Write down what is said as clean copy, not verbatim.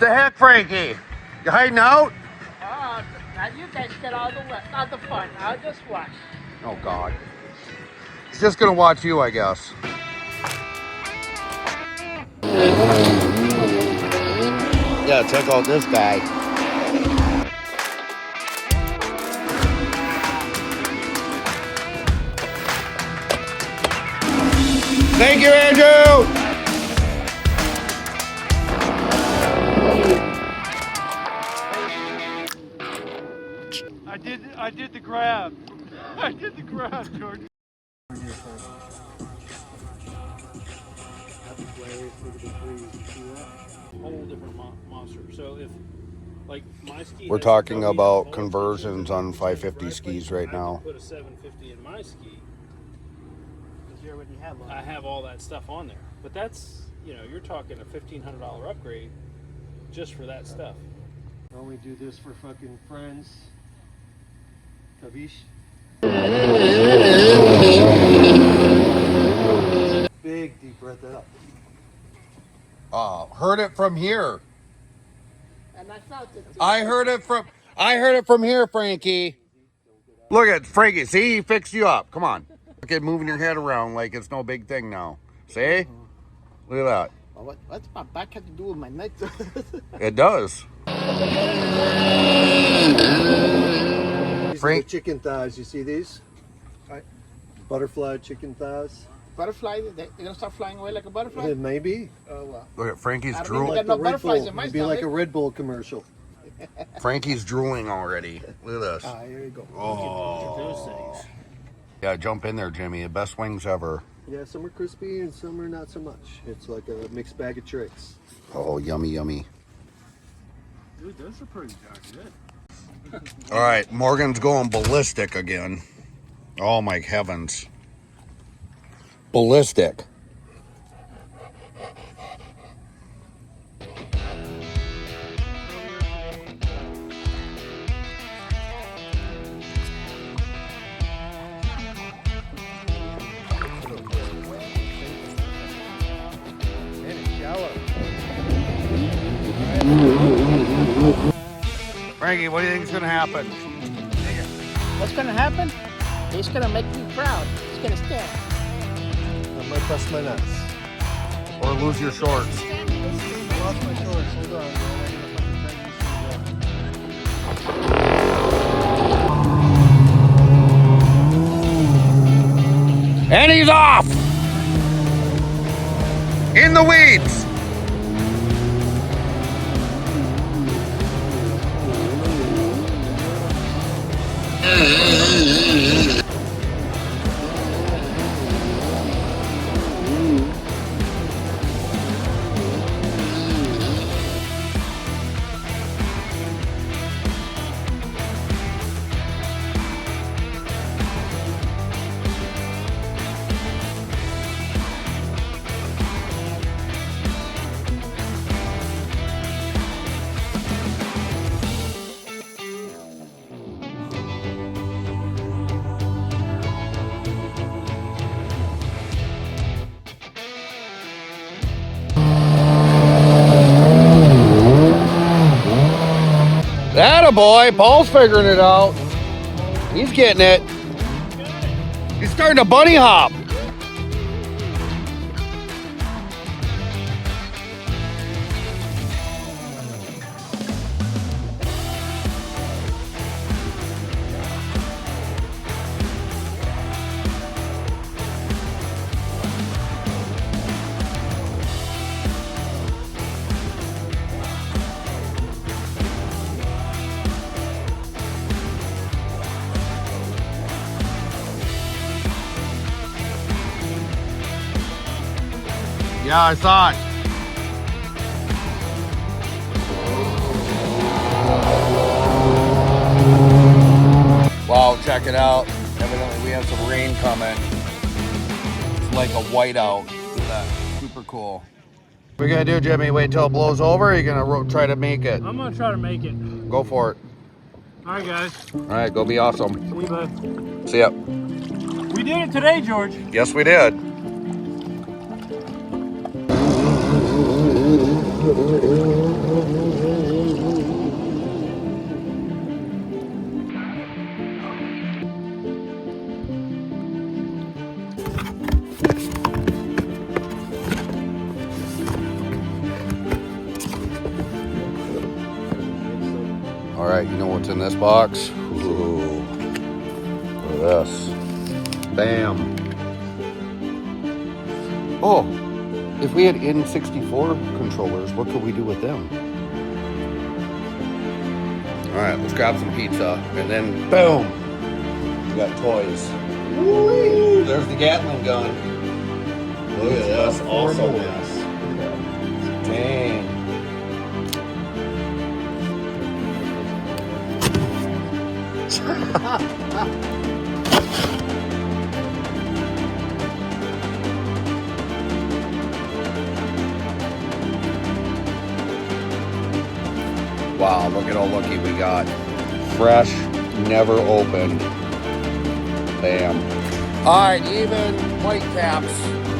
The heck, Frankie? You hiding out? Oh, now you guys get all the fun. I'll just watch. Oh, God. He's just gonna watch you, I guess. Yeah, check out this guy. Thank you, Andrew! I did the grab. I did the grab, George. Whole different monster. So if like my ski, We're talking about conversions on 550 skis right now. I put a 750 in my ski. Because you already have one. I have all that stuff on there, but that's you're talking a $1,500 upgrade just for that stuff. I only do this for fucking friends. Kavish. Big deep breath out. Heard it from here. And I felt it too. I heard it from here, Frankie. Look at Frankie. See, he fixed you up. Come on. Look at moving your head around like it's no big thing now. See? Look at that. Well, what's my back have to do with my neck? It does. These are the chicken thighs. You see these? Right. Butterfly chicken thighs. Butterfly? They're gonna start flying away like a butterfly? Maybe. Oh well. Look at Frankie's I don't drooling. even got no butterflies in my It'd be like a stomach. Red Bull commercial. Frankie's drooling already. Look at this. Here you go. Oh. Those things. Yeah, jump in there, Jimmy. The best wings ever. Yeah, some are crispy and some are not so much. It's like a mixed bag of tricks. Oh, yummy, yummy. Dude, those are pretty darn good. All right, Morgan's going ballistic again. Oh, my heavens. Ballistic. Frankie, what do you think is going to happen? What's gonna happen? He's gonna make me proud. He's gonna stand. I might bust my nuts. Or lose your shorts? I lost my shorts. Hold on, man. And he's off! In the weeds! Attaboy, Paul's figuring it out. He's getting it. He's starting to bunny hop. Yeah, I saw it. Wow, check it out. Evidently we have some rain coming. It's like a whiteout. Look at that. Super cool. What are you gonna do, Jimmy? Wait till it blows over, or are you gonna try to make it? I'm gonna try to make it. Go for it. All right, guys. All right, go be awesome. See you, bud. See ya. We did it today, George. Yes, we did. All right, you know what's in this box? Ooh, look at this. Bam. Oh, if we had N64 controllers, what could we do with them? All right, let's grab some pizza, and then boom, we got toys. Woo! There's the Gatling gun. Look at this, awesomeness. Dang. Wow, look at how lucky we got. Fresh, never opened. Bam. All right, even white caps.